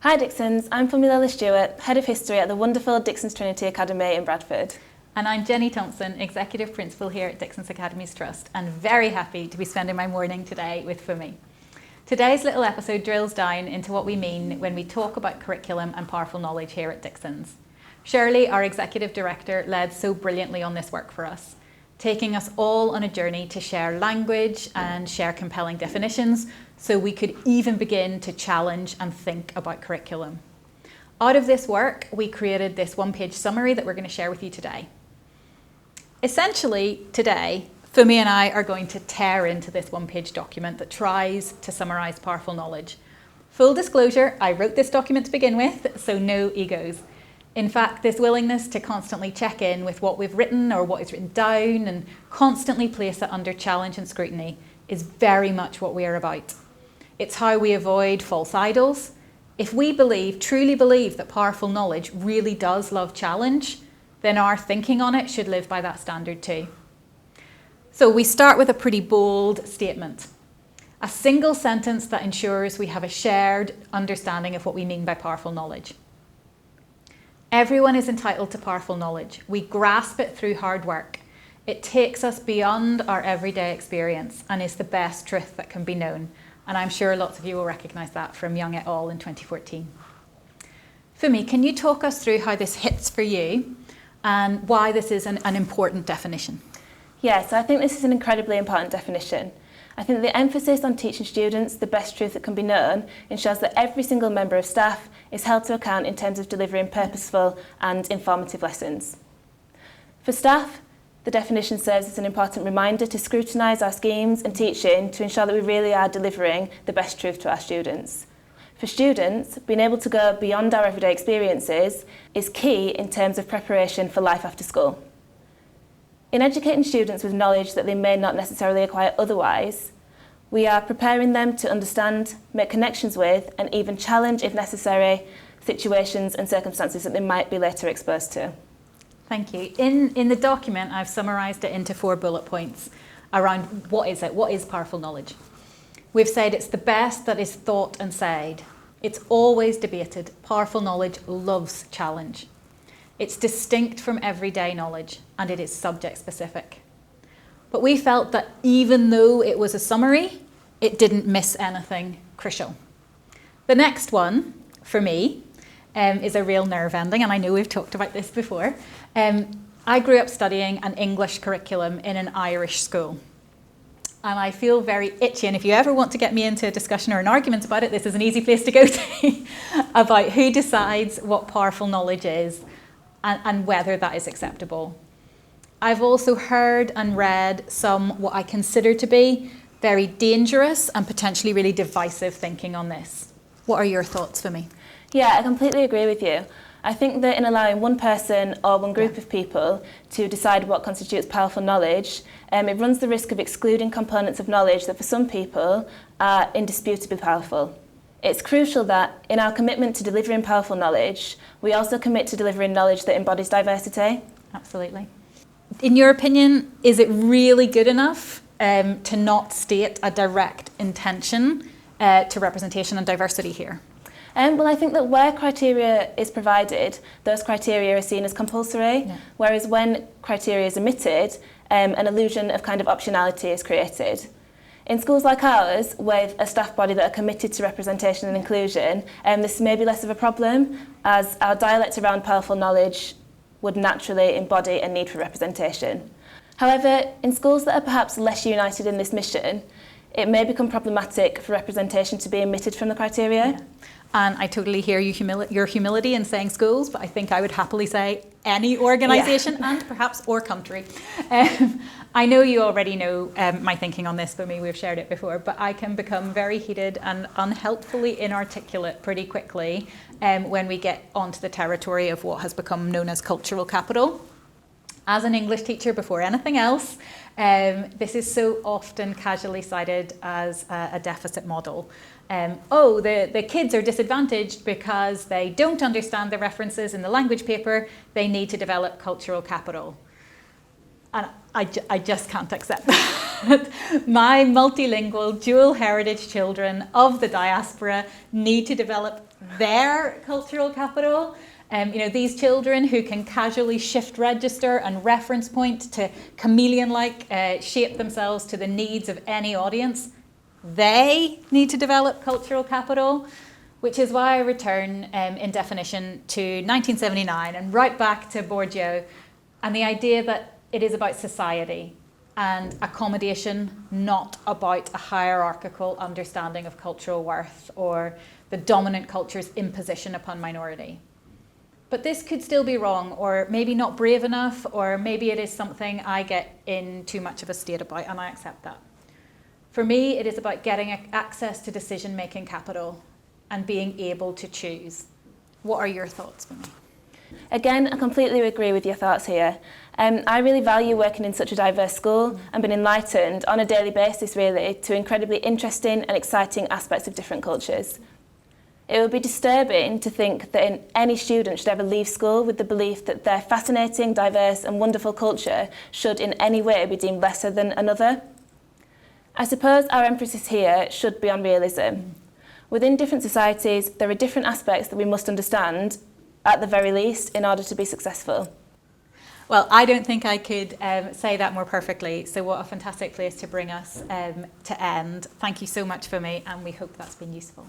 Hi Dixons, I'm Famila Stewart, Head of History at the wonderful Dixons Trinity Academy in Bradford. And I'm Jenny Thompson, Executive Principal here at Dixons Academies Trust, and very happy to be spending my morning today with Fumi. Today's little episode drills down into what we mean when we talk about curriculum and powerful knowledge here at Dixons. Shirley, our Executive Director, led so brilliantly on this work for us, taking us all on a journey to share language and share compelling definitions so we could even begin to challenge and think about curriculum. Out of this work, we created this one-page summary that we're going to share with you today. Essentially, today, Fumi and I are going to tear into this one-page document that tries to summarise powerful knowledge. Full disclosure, I wrote this document to begin with, so no egos. In fact, this willingness to constantly check in with what we've written or what is written down and constantly place it under challenge and scrutiny is very much what we are about. It's how we avoid false idols. If we truly believe that powerful knowledge really does love challenge, then our thinking on it should live by that standard too. So we start with a pretty bold statement. A single sentence that ensures we have a shared understanding of what we mean by powerful knowledge. Everyone is entitled to powerful knowledge. We grasp it through hard work. It takes us beyond our everyday experience and is the best truth that can be known. And I'm sure lots of you will recognise that from Young et al. In 2014. Fumi, can you talk us through how this hits for you and why this is an important definition? Yes, I think this is an incredibly important definition. I think the emphasis on teaching students the best truth that can be known ensures that every single member of staff is held to account in terms of delivering purposeful and informative lessons. For staff, the definition serves as an important reminder to scrutinise our schemes and teaching to ensure that we really are delivering the best truth to our students. For students, being able to go beyond our everyday experiences is key in terms of preparation for life after school. In educating students with knowledge that they may not necessarily acquire otherwise, we are preparing them to understand, make connections with, and even challenge, if necessary, situations and circumstances that they might be later exposed to. Thank you. In the document, I've summarised it into 4 bullet points around what is it, what is powerful knowledge. We've said it's the best that is thought and said. It's always debated. Powerful knowledge loves challenge. It's distinct from everyday knowledge and it is subject specific. But we felt that even though it was a summary, it didn't miss anything crucial. The next one, for me, is a real nerve ending, and I know we've talked about this before. I grew up studying an English curriculum in an Irish school. And I feel very itchy, and if you ever want to get me into a discussion or an argument about it, this is an easy place to go to, about who decides what powerful knowledge is and whether that is acceptable. I've also heard and read some what I consider to be very dangerous and potentially really divisive thinking on this. What are your thoughts, Fumi? Yeah, I completely agree with you. I think that in allowing one person or one group of people to decide what constitutes powerful knowledge, it runs the risk of excluding components of knowledge that for some people are indisputably powerful. It's crucial that in our commitment to delivering powerful knowledge, we also commit to delivering knowledge that embodies diversity. Absolutely. In your opinion, is it really good enough to not state a direct intention to representation and diversity here? Well, I think that where criteria is provided, those criteria are seen as compulsory, whereas when criteria is omitted, an illusion of kind of optionality is created. In schools like ours, with a staff body that are committed to representation and inclusion, this may be less of a problem, as our dialect around powerful knowledge would naturally embody a need for representation. However, in schools that are perhaps less united in this mission, it may become problematic for representation to be omitted from the criteria. Yeah. And I totally hear your humility in saying schools, but I think I would happily say any organisation and perhaps or country. I know you already know my thinking on this, Fumi, we've shared it before, but I can become very heated and unhelpfully inarticulate pretty quickly when we get onto the territory of what has become known as cultural capital. As an English teacher before anything else, this is so often casually cited as a deficit model. The kids are disadvantaged because they don't understand the references in the language paper, they need to develop cultural capital. And I just can't accept that. My multilingual, dual heritage children of the diaspora need to develop their cultural capital. These children who can casually shift register and reference point to chameleon-like shape themselves to the needs of any audience, they need to develop cultural capital, which is why I return in definition to 1979 and right back to Bourdieu and the idea that it is about society and accommodation, not about a hierarchical understanding of cultural worth or the dominant culture's imposition upon minority. But this could still be wrong, or maybe not brave enough, or maybe it is something I get in too much of a state about, and I accept that. For me, it is about getting access to decision-making capital and being able to choose. What are your thoughts, Mimi? Again, I completely agree with your thoughts here. I really value working in such a diverse school and being enlightened on a daily basis, really, to incredibly interesting and exciting aspects of different cultures. It would be disturbing to think that any student should ever leave school with the belief that their fascinating, diverse and wonderful culture should in any way be deemed lesser than another. I suppose our emphasis here should be on realism. Within different societies, there are different aspects that we must understand, at the very least, in order to be successful. Well, I don't think I could say that more perfectly. So what a fantastic place to bring us to end. Thank you so much, Fumi, and we hope that's been useful.